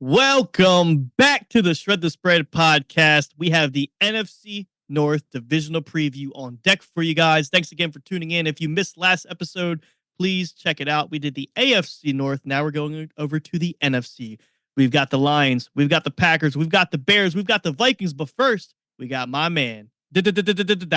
Welcome back to the Shred the Spread podcast. We have the NFC North Divisional Preview on deck for you guys. Thanks again for tuning in. If you missed last episode, please check it out. We did the AFC North. Now we're going over to the NFC. We've got the Lions, we've got the Packers, we've got the Bears, we've got the Vikings. But first, we got my man, Dino.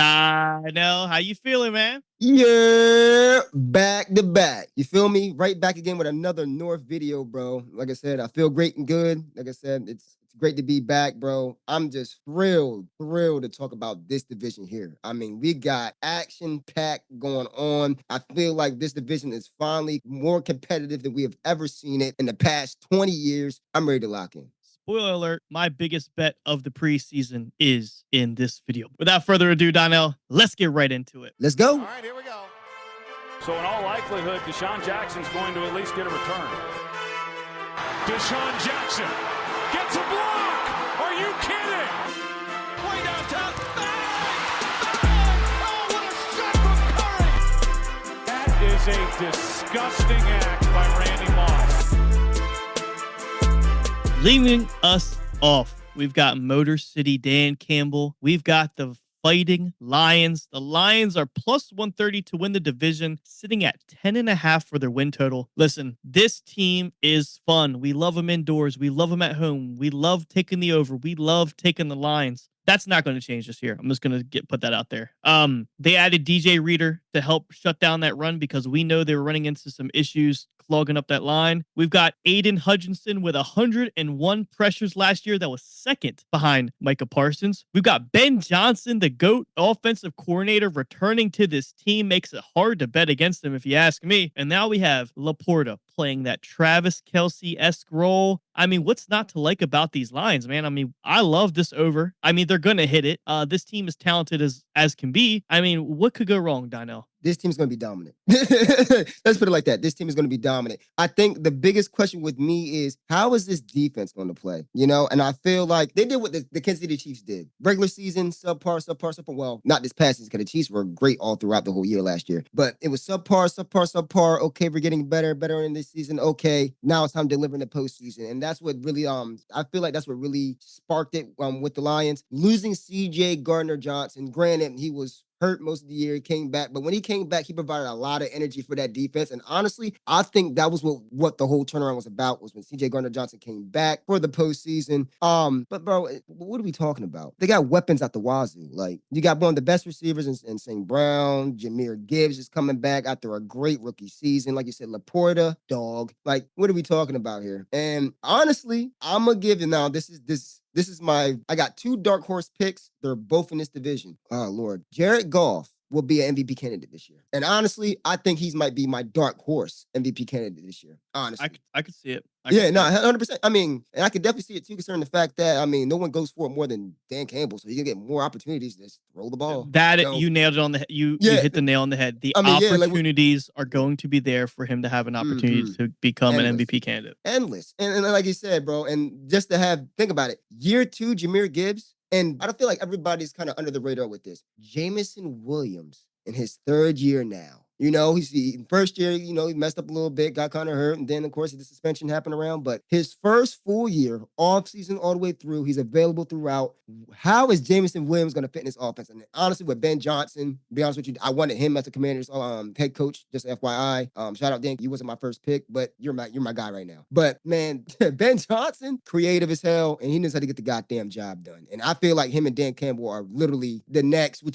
How you feeling, man? Yeah, back to back. You feel me? Right back again with another North video, bro. Like I said, I feel great and good. Like I said, it's great to be back, bro. I'm just thrilled to talk about this division here. I mean, we got action-packed going on. I feel like this division is finally more competitive than we have ever seen it in the past 20 years. I'm ready to lock in. Spoiler alert, my biggest bet of the preseason is in this video. Without further ado, Donnell, let's get right into it. Let's go. All right, here we go. So in all likelihood, Deshaun Jackson's going to at least get a return. Deshaun Jackson gets a block. Are you kidding? Way downtown. Oh, what a shot from Curry. That is a disgusting act by Randy Moss. Leaving us off, we've got Motor City Dan Campbell. We've got the Fighting Lions. The Lions are plus 130 to win the division, sitting at 10.5 for their win total. Listen, this team is fun. We love them indoors. We love them at home. We love taking the over. We love taking the Lions. That's not going to change this year. I'm just going to put that out there. They added DJ Reader to help shut down that run because we know they were running into some issues clogging up that line. We've got Aiden Hutchinson with 101 pressures last year. That was second behind Micah Parsons. We've got Ben Johnson, the GOAT offensive coordinator, returning to this team. Makes it hard to bet against him, if you ask me. And now we have Laporta playing that Travis Kelce-esque role. I mean, what's not to like about these Lions, man? I mean, I love this over. I mean, they're going to hit it. This team is talented as can be. I mean, what could go wrong, Donnell? This team's going to be dominant. Let's put it like that. This team is going to be dominant. I think the biggest question with me is, how is this defense going to play? You know, and I feel like they did what the Kansas City Chiefs did. Regular season, subpar. Well, not this past season, because the Chiefs were great all throughout the whole year last year. But it was subpar. Okay, we're getting better in this season. Okay, now it's time to deliver in the postseason. And that's what really, I feel like that's what really sparked it with the Lions. Losing C.J. Gardner-Johnson, granted, he was hurt most of the year. He came back, but when he came back, he provided a lot of energy for that defense. And honestly, I think that was what the whole turnaround was about, was when C.J. Gardner-Johnson came back for the postseason. But bro, what are we talking about? They got weapons at the wazoo. Like, you got one of the best receivers in St. Brown. Jahmyr Gibbs is coming back after a great rookie season. Like you said, Laporta, dog. Like, what are we talking about here? And honestly, I'm gonna give you now. This is I got two dark horse picks. They're both in this division. Oh, Lord. Jared Goff will be an MVP candidate this year. And honestly, I think he might be my dark horse MVP candidate this year. Honestly. I could see it. 100%. I mean, and I could definitely see it too, concerning the fact that, I mean, no one goes for it more than Dan Campbell, so you can get more opportunities to just throw the ball. You nailed it on the head. You hit the nail on the head. The opportunities are going to be there for him to have an opportunity to become an MVP candidate. Endless. And like you said, bro, and just to think about it, year 2, Jahmyr Gibbs, and I don't feel like everybody's kind of under the radar with this. Jameson Williams in his 3rd year now. You know, he's first year, you know, he messed up a little bit, got kind of hurt, and then, of course, the suspension happened around. But his first full year, off season all the way through, he's available throughout. How is Jameson Williams going to fit in this offense? And honestly, with Ben Johnson, to be honest with you, I wanted him as a Commanders head coach, just FYI. Shout out, Dan, you wasn't my first pick, but you're my guy right now. But, man, Ben Johnson, creative as hell, and he knows how to get the goddamn job done. And I feel like him and Dan Campbell are literally the next,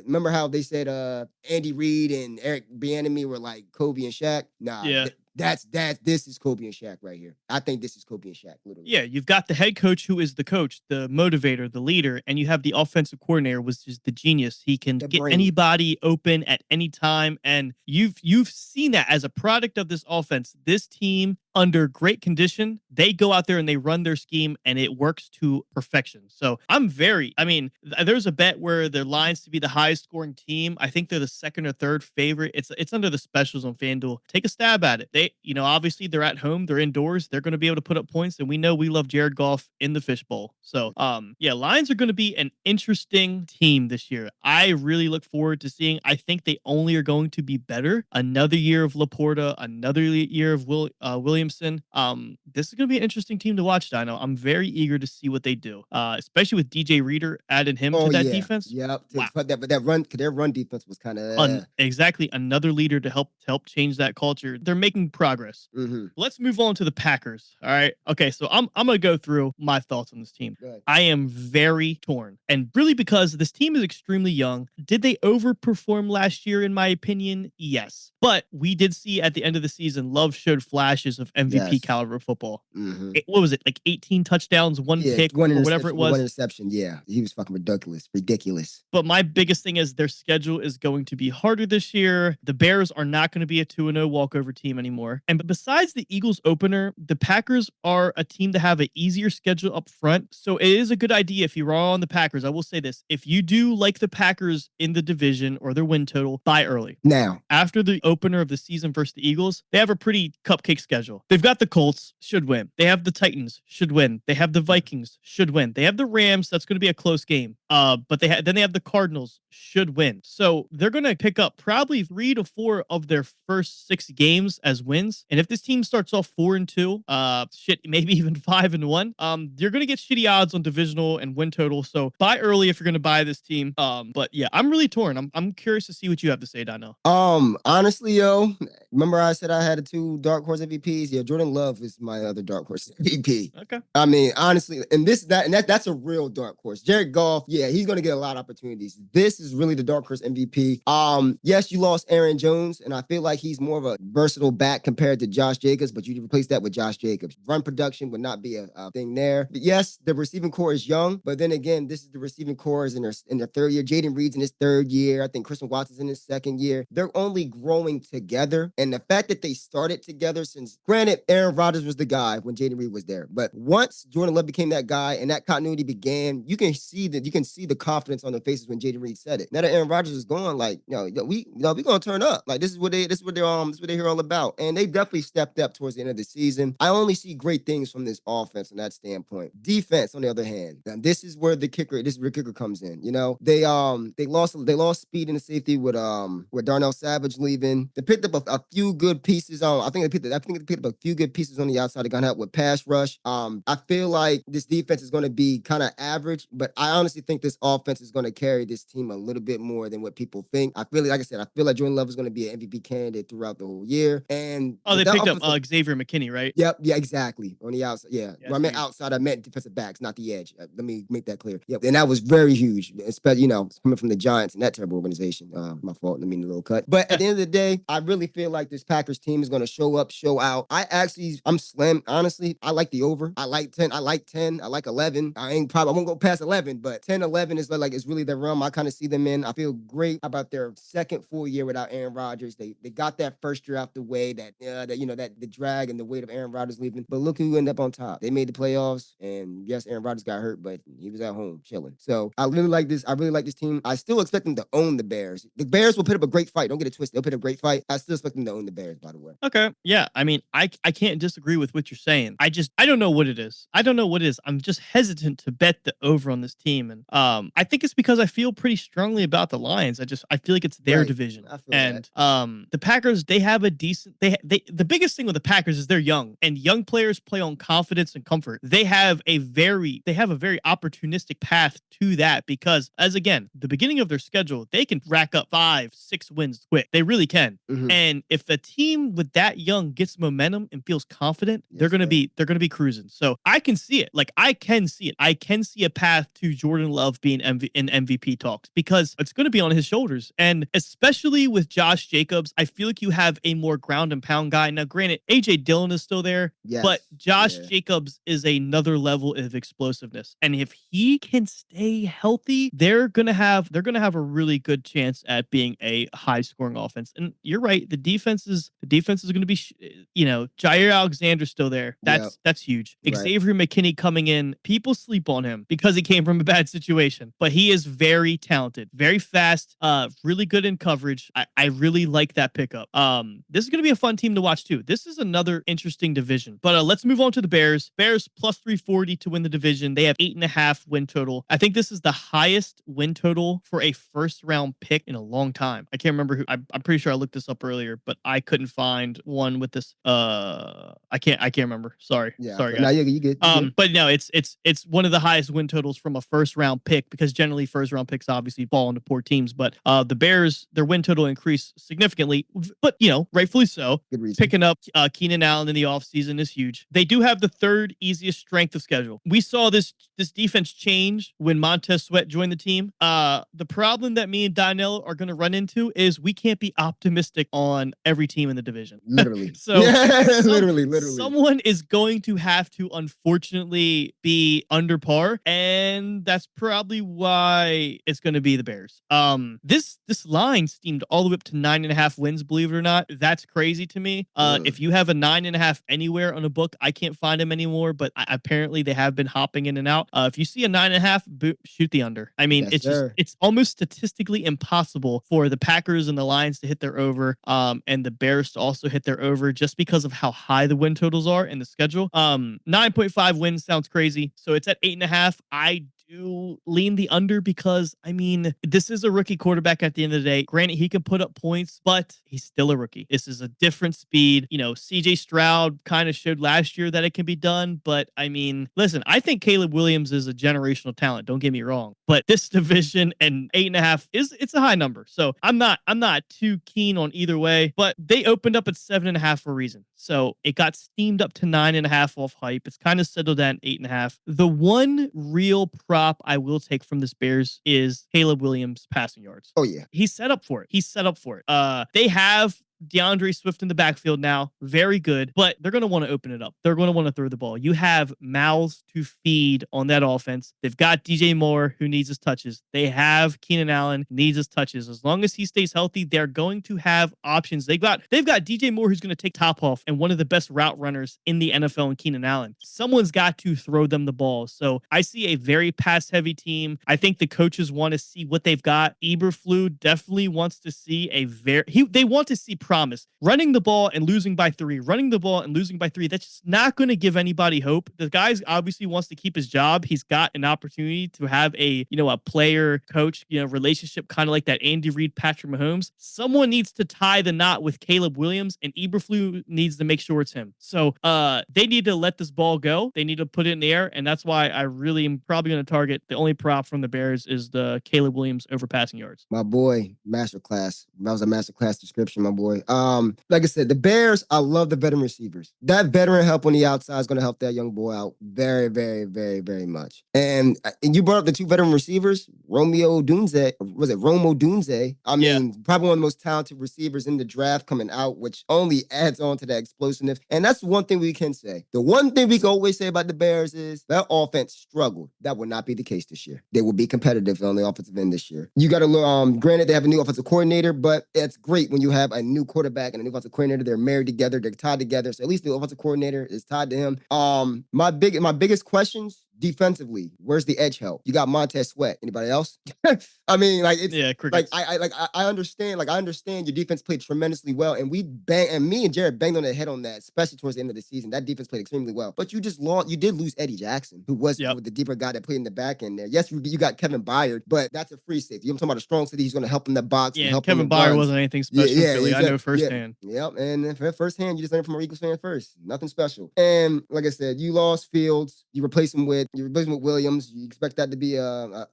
remember how they said Andy Reid and Eric Bieniemy were like Kobe and Shaq? Nah, yeah. This is Kobe and Shaq right here. I think this is Kobe and Shaq, literally. Yeah, you've got the head coach who is the coach, the motivator, the leader, and you have the offensive coordinator, which is the genius. He can get anybody open at any time, and you've seen that as a product of this offense. This team, under great condition, they go out there and they run their scheme, and it works to perfection. So there's a bet where the Lions to be the highest scoring team. I think they're the 2nd or 3rd favorite. It's under the specials on FanDuel. Take a stab at it. Obviously they're at home, they're indoors, they're going to be able to put up points, and we know we love Jared Goff in the fishbowl. So, Lions are going to be an interesting team this year. I really look forward to seeing. I think they only are going to be better. Another year of Laporta, another year of Williams Williamson. This is going to be an interesting team to watch, Dino. I'm very eager to see what they do, especially with DJ Reader adding him to that defense. Yep. Wow. But their run defense was kind of exactly another leader to help change that culture. They're making progress. Let's move on to the Packers. All right. Okay. So I'm gonna go through my thoughts on this team. I am very torn, and really because this team is extremely young. Did they overperform last year? In my opinion, yes. But we did see at the end of the season, Love showed flashes of MVP caliber football. What was it, like 18 touchdowns, one pick, or whatever it was? One interception, yeah. He was fucking ridiculous. But my biggest thing is their schedule is going to be harder this year. The Bears are not going to be a 2-0 walkover team anymore. And besides the Eagles opener, the Packers are a team to have an easier schedule up front. So it is a good idea if you're on the Packers. I will say this. If you do like the Packers in the division or their win total, buy early. Now, after the opener of the season versus the Eagles, they have a pretty cupcake schedule. They've got the Colts, should win. They have the Titans, should win. They have the Vikings, should win. They have the Rams, that's going to be a close game. But then they have the Cardinals, should win. So they're going to pick up probably 3 to 4 of their first 6 games as wins. And if this team starts off 4-2, maybe even 5-1, you're going to get shitty odds on divisional and win total. So buy early if you're going to buy this team. But yeah, I'm really torn. I'm curious to see what you have to say, Dino. Honestly, remember I said I had 2 dark horse MVPs? Yeah, Jordan Love is my other dark horse MVP. Okay. I mean, honestly, and that's a real dark horse. Jared Goff, yeah, he's gonna get a lot of opportunities. This is really the dark horse MVP. Yes, you lost Aaron Jones, and I feel like he's more of a versatile back compared to Josh Jacobs, but you replace that with Josh Jacobs. Run production would not be a thing there. But yes, the receiving core is young, but then again, this is the receiving core is in their 3rd year. Jaden Reed's in his 3rd year. I think Christian Watson's in his 2nd year. They're only growing together, and the fact that they started together since, granted, Aaron Rodgers was the guy when Jaden Reed was there, but once Jordan Love became that guy and that continuity began, you can see the confidence on their faces when Jaden Reed said it. Now that Aaron Rodgers is gone, like, we gonna turn up. Like, this is what they're here all about, and they definitely stepped up towards the end of the season. I only see great things from this offense from that standpoint. Defense, on the other hand, now this is where the kicker comes in. They lost speed in the safety with Darnell Savage leaving. They picked up a few good pieces. I think they picked up a few good pieces on the outside. They got help with pass rush. I feel like this defense is going to be kind of average, but I honestly think this offense is going to carry this team a little bit more than what people think. I feel like Jordan Love is going to be an MVP candidate throughout the whole year. And they picked up Xavier McKinney, right? Yep, yeah, exactly. On the outside, yeah. When I meant outside, I meant defensive backs, not the edge. Let me make that clear. Yep, and that was very huge, especially coming from the Giants and that terrible organization. My fault. I mean, a little cut. But at the end of the day, I really feel like this Packers team is going to show up, show out. I'm slim. Honestly, I like the over. I like 10. I like 11. I won't go past 11, but 10, 11 is it's really the realm I kind of see them in. I feel great about their second full year without Aaron Rodgers. They got that first year out the way, that the drag and the weight of Aaron Rodgers leaving. But look who ended up on top. They made the playoffs, and yes, Aaron Rodgers got hurt, but he was at home chilling. So I really like this. I really like this team. I still expect them to own the Bears. The Bears will put up a great fight. Don't get it twisted. They'll put up a great fight. I still expect them to own the Bears, by the way. Okay. Yeah. I mean, I can't disagree with what you're saying. I don't know what it is. I'm just hesitant to bet the over on this team. And I think it's because I feel pretty strongly about the Lions. I feel like it's their division. And the Packers, they have a decent, the biggest thing with the Packers is they're young, and young players play on confidence and comfort. They have a very opportunistic path to that because, as again, the beginning of their schedule, they can rack up 5-6 wins quick. They really can. Mm-hmm. And if a team with that young gets momentum and feels confident, they're gonna be cruising. So I can see it. I can see it. I can see a path to Jordan Love being in MVP talks because it's going to be on his shoulders. And especially with Josh Jacobs, I feel like you have a more ground and pound guy. Now, granted, AJ Dillon is still there, but Josh Jacobs is another level of explosiveness. And if he can stay healthy, they're gonna have a really good chance at being a high scoring offense. And you're right, the defense is going to be, Jair Alexander's still there. That's huge. Right. Xavier McKinney coming in, people sleep on him because he came from a bad situation, but he is very talented, very fast, really good in coverage. I really like that pickup. This is going to be a fun team to watch too. This is another interesting division, but let's move on to the Bears. Bears plus 340 to win the division. They have 8.5 win total. I think this is the highest win total for a first round pick in a long time. I can't remember who. I'm pretty sure I looked this up earlier, but I couldn't find one with this I can't remember. Sorry, Yeah. sorry Now guys. you get. You good. But no, it's one of the highest win totals from a first round pick, because generally first round picks obviously fall into poor teams. But the Bears, their win total increased significantly, but rightfully so. Good reason. Picking up Keenan Allen in the offseason is huge. They do have the third easiest strength of schedule. We saw this defense change when Montez Sweat joined the team. The problem that me and Donnell are going to run into is we can't be optimistic on every team in the division. Literally. So literally. someone is going to have to unfortunately be under par, and that's probably why it's going to be the Bears. This line steamed all the way up to 9.5 wins, believe it or not. That's crazy to me. If you have a 9.5 anywhere on a book, I can't find them anymore, but apparently they have been hopping in and out. If you see a 9.5, shoot the under. I mean, Yes, it's almost statistically impossible for the Packers and the Lions to hit their over, and the Bears to also hit their over, just because of how high the win totals are in the schedule. 9.5 wins sounds crazy, so it's at 8.5. I do lean the under because, I mean, this is a rookie quarterback at the end of the day. Granted, he can put up points, but he's still a rookie. This is a different speed. CJ Stroud kind of showed last year that it can be done, but I mean, listen, I think Caleb Williams is a generational talent. Don't get me wrong, but this division and 8.5 it's a high number. So I'm not too keen on either way, but they opened up at 7.5 for a reason. So it got steamed up to 9.5 off hype. It's kind of settled at 8.5. The one real prop I will take from this Bears is Caleb Williams passing yards. Oh yeah. He's set up for it. They have DeAndre Swift in the backfield now. Very good, but they're going to want to open it up. They're going to want to throw the ball. You have mouths to feed on that offense. They've got DJ Moore, who needs his touches. They have Keenan Allen, needs his touches. As long as he stays healthy, they're going to have options. They've got DJ Moore, who's going to take top off, and one of the best route runners in the NFL in Keenan Allen. Someone's got to throw them the ball. So I see a very pass-heavy team. I think the coaches want to see what they've got. Eberflus definitely wants to see they want to see promise. Running the ball and losing by 3, that's just not going to give anybody hope. The guy obviously wants to keep his job. He's got an opportunity to have a player coach, relationship, kind of like that Andy Reid, Patrick Mahomes. Someone needs to tie the knot with Caleb Williams, and Eberflus needs to make sure it's him. So they need to let this ball go. They need to put it in the air, and that's why I really am probably going to target the only prop from the Bears is the Caleb Williams over passing yards. My boy, masterclass. That was a masterclass description, my boy. Like I said, the Bears, I love the veteran receivers. That veteran help on the outside is going to help that young boy out very, very, very, very much. And you brought up the 2 veteran receivers, Romo Dunze. I mean, probably one of the most talented receivers in the draft coming out, which only adds on to that explosiveness. And that's one thing we can say. The one thing we can always say about the Bears is that offense struggled. That will not be the case this year. They will be competitive on the offensive end this year. You got to look, granted, they have a new offensive coordinator, but it's great when you have a new quarterback and a new offensive coordinator. They're married together. They're tied together. So at least the offensive coordinator is tied to him. My biggest questions defensively, where's the edge help? You got Montez Sweat. Anybody else? I mean, like it's crickets. I understand. Like I understand your defense played tremendously well, and me and Jared banged on the head on that, especially towards the end of the season. That defense played extremely well, but you did lose Eddie Jackson, who was the deeper guy that played in the back end there. Yes, you got Kevin Byard, but that's a free safety. I'm talking about a strong safety. He's going to help in the box. Yeah, and help Kevin Byard wasn't anything special. Philly. I know firsthand. Yep, and firsthand, you just learned from an Eagles fan first. Nothing special. And like I said, you lost Fields. You replace him with Williams. You expect that to be a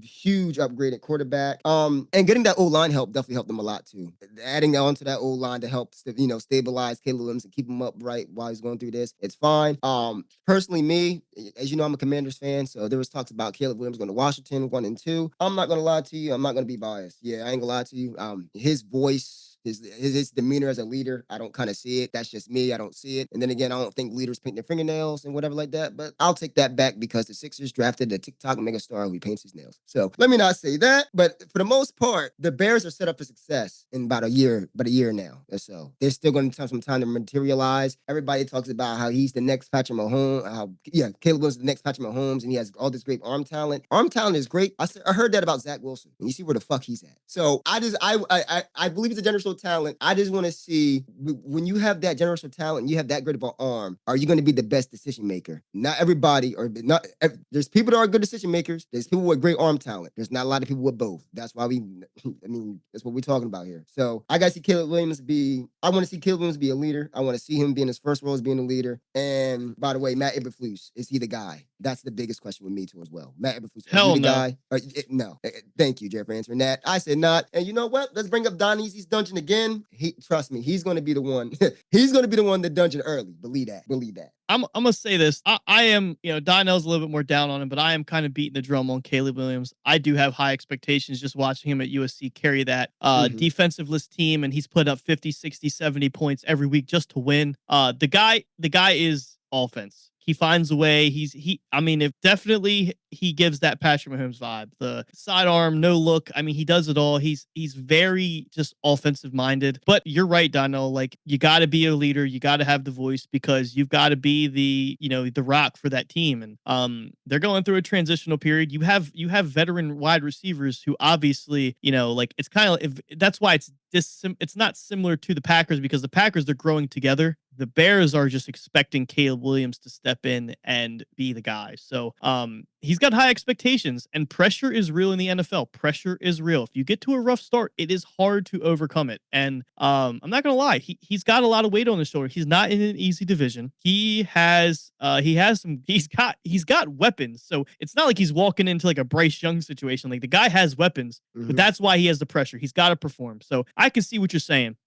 huge upgrade at quarterback. And getting that O-line definitely helped them a lot too. Adding on to that O-line to help stabilize Caleb Williams and keep him upright while he's going through this, it's fine. Personally, me, as you know, I'm a Commanders fan, so there was talks about Caleb Williams going to Washington 1 and 2. I'm not gonna lie to you. I'm not gonna be biased. Yeah, I ain't gonna lie to you. His voice. His demeanor as a leader, I don't kind of see it. That's just me. I don't see it. And then again, I don't think leaders paint their fingernails and whatever like that. But I'll take that back because the Sixers drafted a TikTok megastar who paints his nails. So let me not say that. But for the most part, the Bears are set up for success in about a year now. So they're still going to take some time to materialize. Everybody talks about how he's the next Patrick Mahomes. Caleb Williams is the next Patrick Mahomes, and he has all this great arm talent. Arm talent is great. I heard that about Zach Wilson, and you see where the fuck he's at. So I believe he's a generational generational talent. I just want to see when you have that generational talent, and you have that great of an arm, are you going to be the best decision maker? Not everybody, or not. There's people that are good decision makers. There's people with great arm talent. There's not a lot of people with both. That's why that's what we're talking about here. So I got to see Caleb Williams be. I want to see Caleb Williams be a leader. I want to see him be in his first role as being a leader. And by the way, Matt Eberflus, is he the guy? That's the biggest question with me too as well. Matt Eberflus, is Hell he the no. guy? No. Thank you, Jared, for answering that. I said not. And you know what? Let's bring up Don Easy's dungeon again. Trust me, he's going to be the one. He's going to be the one that dungeon early. Believe that. Believe that. I'm gonna say this. I am, Donnell's a little bit more down on him, but I am kind of beating the drum on Caleb Williams. I do have high expectations just watching him at USC carry that defensive-less team, and he's put up 50, 60, 70 points every week just to win. The guy is offense. He finds a way. If definitely he gives that Patrick Mahomes vibe. The sidearm, no look. I mean, he does it all. He's very just offensive minded. But you're right, Donnell. Like, you got to be a leader. You got to have the voice because you've got to be the rock for that team. And they're going through a transitional period. You have veteran wide receivers who obviously, it's kind of that's why it's not similar to the Packers because the Packers, they're growing together. The Bears are just expecting Caleb Williams to step in and be the guy. So he's got high expectations, and pressure is real in the NFL. Pressure is real. If you get to a rough start, it is hard to overcome it. And I'm not gonna lie, he's got a lot of weight on his shoulder. He's not in an easy division. He's got weapons. So it's not like he's walking into like a Bryce Young situation. Like, the guy has weapons, but that's why he has the pressure. He's got to perform. So I can see what you're saying.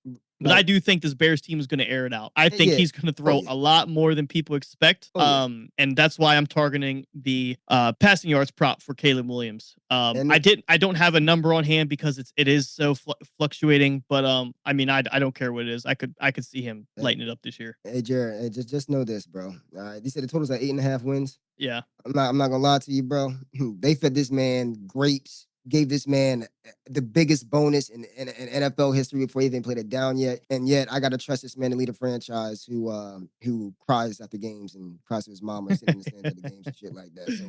But I do think this Bears team is going to air it out. I think he's going to throw a lot more than people expect. And that's why I'm targeting the passing yards prop for Caleb Williams. I don't have a number on hand because it is so fluctuating. But I don't care what it is. I could see him lighting it up this year. Hey Jared, just know this, bro. You said the total's at 8.5 wins. Yeah. I'm not gonna lie to you, bro. They fed this man grapes. Gave this man the biggest bonus in NFL history before he even played it down yet. And yet I gotta trust this man to lead a franchise who cries after games and cries to his mom or sitting in the stands at the games and shit like that. So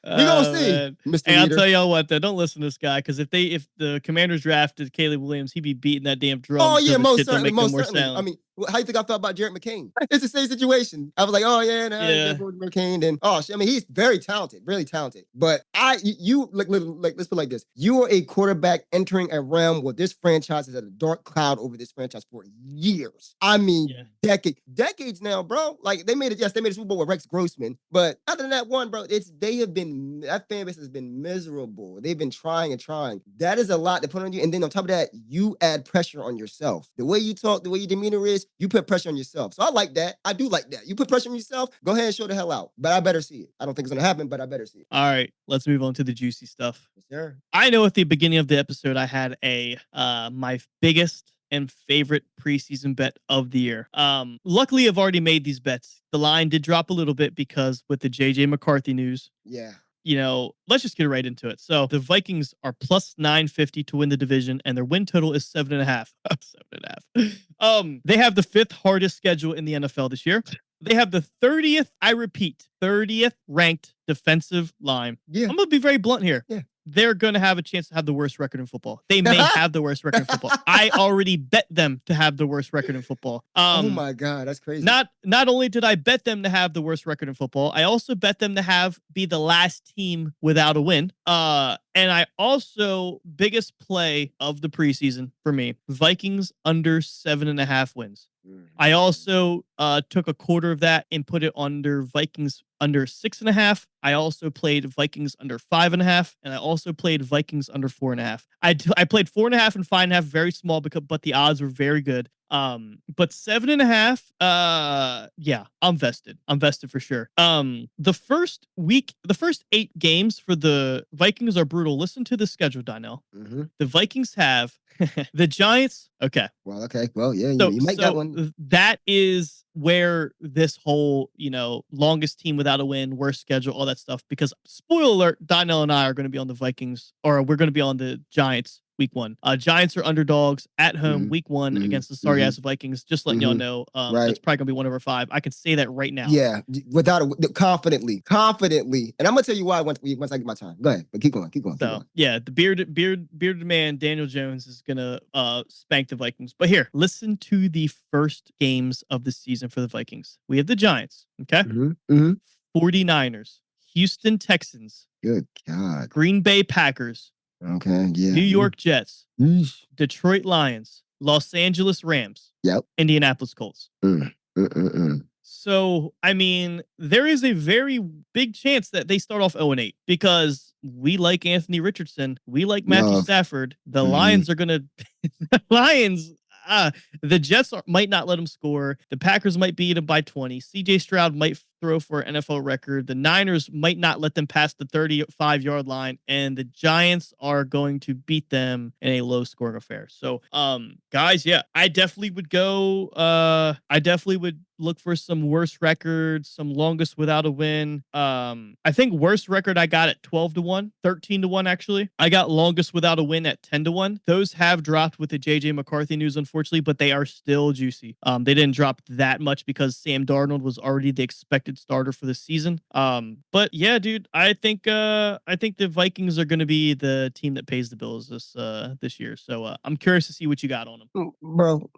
we gonna see, man. Mr. Hey, I'll Leader. tell y'all what, though, don't listen to this guy because if the Commanders drafted Caleb Williams, he'd be beating that damn drum. Oh yeah, most certainly. certainly. I mean, how you think I felt about Jared McCain? It's the same situation. I was like, oh yeah, McCain. And I mean, he's very talented, really talented. But you let's put it like this: you are a quarterback entering a realm where this franchise is at a dark cloud over this franchise for years. I mean, decades now, bro. Like, they made a Super Bowl with Rex Grossman, but other than that one, bro, that fan base has been miserable. They've been trying and trying. That is a lot to put on you, and then on top of that, you add pressure on yourself. The way you talk, the way your demeanor is, you put pressure on yourself. So I like that. I do like that. You put pressure on yourself, go ahead and show the hell out. But I better see it. I don't think it's gonna happen, but I better see it. All right, let's move on to the juicy stuff. Yes, sir. I know at the beginning of the episode, I had my biggest and favorite preseason bet of the year. Luckily, I've already made these bets. The line did drop a little bit because with the JJ McCarthy news. Yeah. Let's just get right into it. So the Vikings are plus 950 to win the division, and their win total is 7.5. 7.5. They have the 5th hardest schedule in the NFL this year. They have the 30th, I repeat, 30th ranked defensive line. Yeah. I'm going to be very blunt here. Yeah. They're going to have a chance to have the worst record in football. They may have the worst record in football. I already bet them to have the worst record in football. Oh my God, that's crazy. Not only did I bet them to have the worst record in football, I also bet them to be the last team without a win. And I also, biggest play of the preseason for me, Vikings under 7.5 wins. I also took a quarter of that and put it under Vikings under 6.5. I also played Vikings under 5.5, and I also played Vikings under 4.5. I played 4.5 and 5.5, very small but the odds were very good. But 7.5, I'm vested. I'm vested for sure. The first 8 games for the Vikings are brutal. Listen to the schedule, Donnell. The Vikings have the Giants. Okay. Well, okay. Well, yeah, you might got one. That is where this whole, longest team without a win, worst schedule, all that stuff. Because spoiler alert, Donnell and I are going to be on the Vikings, or we're going to be on the Giants week 1. Giants are underdogs at home week 1 against the sorry ass Vikings. Just letting y'all know, that's probably gonna be 1 over 5. I can say that right now. Yeah, confidently. And I'm gonna tell you why once I get my time. Go ahead, but keep going. So yeah, the bearded man Daniel Jones is gonna spank the Vikings. But here, listen to the first games of the season for the Vikings. We have the Giants, okay? 49ers, Houston Texans, good God, Green Bay Packers, okay, yeah, New York Jets, Detroit Lions, Los Angeles Rams, Indianapolis Colts. So, I mean, there is a very big chance that they start off 0-8 because we like Anthony Richardson. We like Matthew Stafford. The Lions are going to... The Lions... the Jets might not let them score. The Packers might beat them by 20. CJ Stroud might throw for an NFL record. The Niners might not let them pass the 35-yard line. And the Giants are going to beat them in a low-scoring affair. So, guys, yeah, I definitely would go... I definitely would look for some worse records, some longest without a win. I think worst record I got at 12-1, 13-1 actually. I got longest without a win at 10-1. Those have dropped with the JJ McCarthy news, unfortunately, but they are still juicy. They didn't drop that much because Sam Darnold was already the expected starter for the season. But yeah, dude, I think the Vikings are going to be the team that pays the bills this year. So I'm curious to see what you got on them, bro.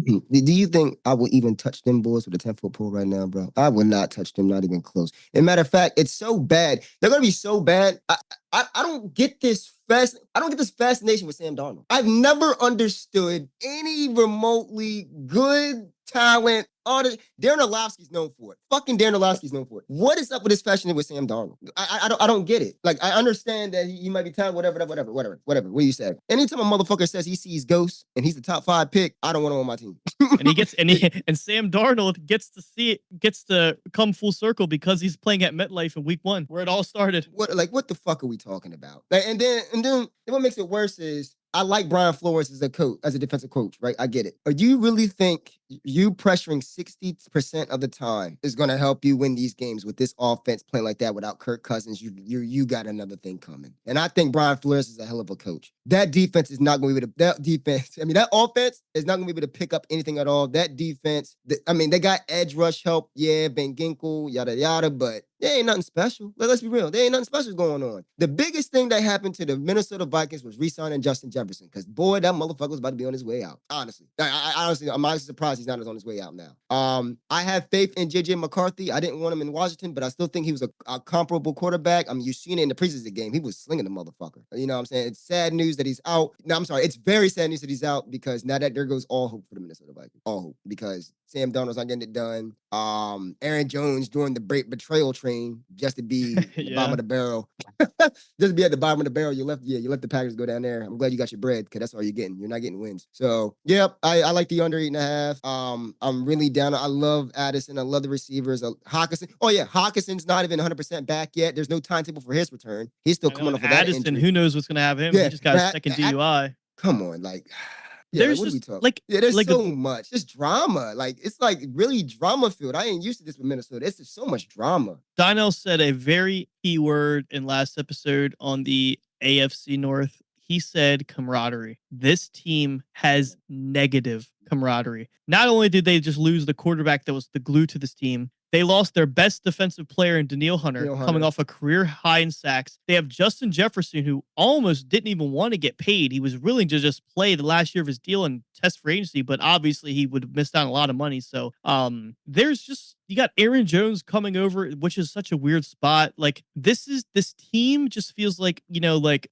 Do you think I will even touch them boys with a 10-foot pole right now, bro? I will not touch them, not even close. As a matter of fact, it's so bad. They're gonna be so bad. I don't get this fascination with Sam Darnold. I've never understood any remotely good talent. Darren Orlovsky's known for it. Fucking Darren Orlovsky's known for it. What is up with this fascination with Sam Darnold? I don't get it. Like, I understand that he might be talented, whatever. What you say? Anytime a motherfucker says he sees ghosts and he's the top 5 pick, I don't want him on my team. and Sam Darnold gets to come full circle because he's playing at MetLife in week 1, where it all started. What the fuck are we talking about? Like, and then what makes it worse is I like Brian Flores as a defensive coach, right? I get it. Or do you really think you pressuring 60% of the time is going to help you win these games with this offense playing like that without Kirk Cousins? You got another thing coming. And I think Brian Flores is a hell of a coach. That defense is not going to be that offense is not going to be able to pick up anything at all. That defense, they got edge rush help. Yeah, Ben Ginkle, yada, yada, but there ain't nothing special. Let's be real. There ain't nothing special going on. The biggest thing that happened to the Minnesota Vikings was re-signing Justin Jefferson, because, boy, that motherfucker was about to be on his way out. Honestly. I'm honestly surprised he's not on his way out now. I have faith in JJ McCarthy. I didn't want him in Washington, but I still think he was a comparable quarterback. I mean, you've seen it in the preseason game. He was slinging the motherfucker. You know what I'm saying? It's sad news that he's out. No, I'm sorry. It's very sad news that he's out, because now that there goes all hope for the Minnesota Vikings. All hope. Because Sam Darnold's not getting it done. Aaron Jones doing the betrayal train just to be at the bottom of the barrel. Just to be at the bottom of the barrel. You let the Packers go down there. I'm glad you got your bread, because that's all you're getting. You're not getting wins. So, yep, I like the under 8.5. I'm really down. I love Addison. I love the receivers. Hawkinson. Oh, yeah, Hawkinson's not even 100% back yet. There's no timetable for his return. He's still coming off of that Addison, injury. who knows what's going to have him? He just got a second DUI. Come on, like... Yeah, there's what just are we talking? There's like so much. It's drama. Like, it's like really drama filled. I ain't used to this with Minnesota. It's just so much drama. Donnell said a very key word in last episode on the AFC North. He said camaraderie. This team has negative camaraderie. Not only did they just lose the quarterback that was the glue to this team, they lost their best defensive player in Danielle Hunter, coming off a career high in sacks. They have Justin Jefferson, who almost didn't even want to get paid. He was willing to just play the last year of his deal and test for agency, but obviously he would have missed out on a lot of money. So you got Aaron Jones coming over, which is such a weird spot. Like, this team just feels like,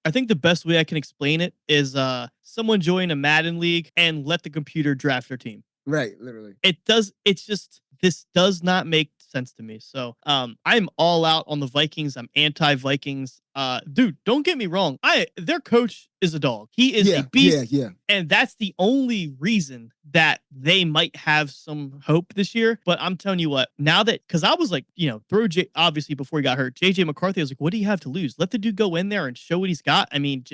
I think the best way I can explain it is someone join a Madden league and let the computer draft their team. Right, literally. This does not make sense to me. So I'm all out on the Vikings. I'm anti-Vikings. Dude, don't get me wrong. Their coach is a dog. He is a beast. Yeah. And that's the only reason that they might have some hope this year. But I'm telling you what, now that, because I was like, obviously before he got hurt, JJ McCarthy, I was like, what do you have to lose? Let the dude go in there and show what he's got. I mean,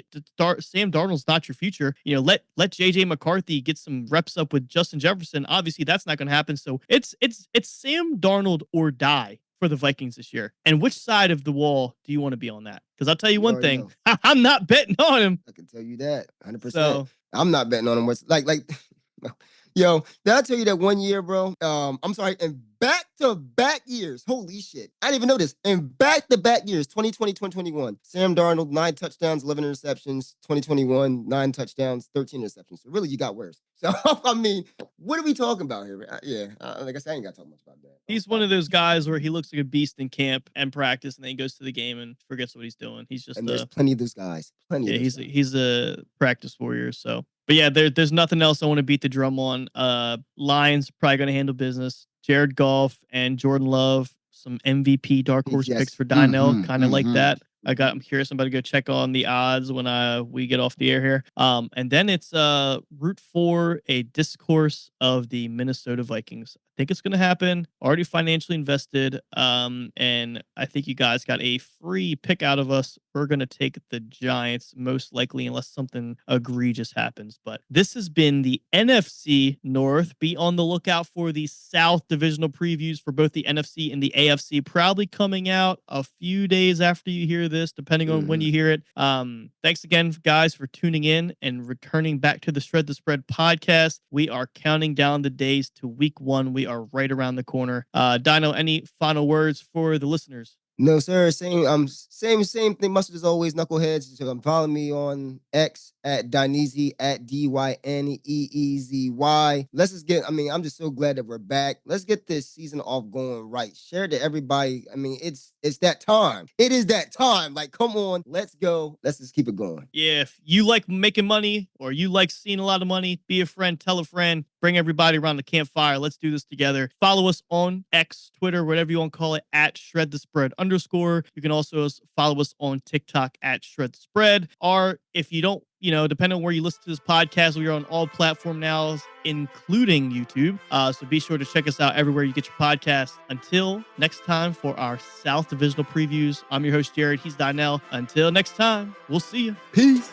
Sam Darnold's not your future. Let JJ McCarthy get some reps up with Justin Jefferson. Obviously, that's not going to happen. So it's Sam Darnold or die for the Vikings this year? And which side of the wall do you want to be on that? Because I'll tell you You one already thing, know. I'm not betting on him. I can tell you that 100%. So I'm not betting on him. What's like, yo, did I tell you that one year, bro? I'm sorry, in back-to-back years, holy shit. I didn't even know this. In back-to-back years, 2020, 2021, Sam Darnold, 9 touchdowns, 11 interceptions. 2021, 9 touchdowns, 13 interceptions. So really, you got worse. So, I mean, what are we talking about here? Like I said, I ain't got to talk much about that. he's one of those guys where he looks like a beast in camp and practice, and then he goes to the game and forgets what he's doing. He's just And there's plenty of those guys. Plenty of those guys. he's a practice warrior. So, but yeah, there's nothing else I want to beat the drum on. Lions probably going to handle business. Jared Goff and Jordan Love, some MVP dark horse picks for Dynell, kind of like that. I'm curious. I'm about to go check on the odds when we get off the air here. And then it's root for a discourse of the Minnesota Vikings. I think it's going to happen. Already financially invested. And I think you guys got a free pick out of us. We're going to take the Giants most likely, unless something egregious happens. But this has been the NFC North. Be on the lookout for the South divisional previews for both the NFC and the AFC, probably coming out a few days after you hear this, depending on when you hear it. Thanks again, guys, for tuning in and returning back to the Shred the Spread podcast. We are counting down the days to week 1. We are right around the corner. Dino, any final words for the listeners? No, sir. Same thing. Mustard as always, knuckleheads. So follow me on X at Dyneezy at DYNEEZY. Let's just get. I'm just so glad that we're back. Let's get this season off going right. Share it to everybody. It's that time. It is that time. Like, come on, let's go. Let's just keep it going. Yeah, if you like making money or you like seeing a lot of money, be a friend, tell a friend, bring everybody around the campfire. Let's do this together. Follow us on X, Twitter, whatever you want to call it, at Shred the Spread _. You can also follow us on TikTok at Shred the Spread. Or if you don't, depending on where you listen to this podcast, we are on all platform now, including YouTube. So be sure to check us out everywhere you get your podcasts. Until next time for our South Divisional previews, I'm your host, Jared. He's Dynell. Until next time, we'll see you. Peace.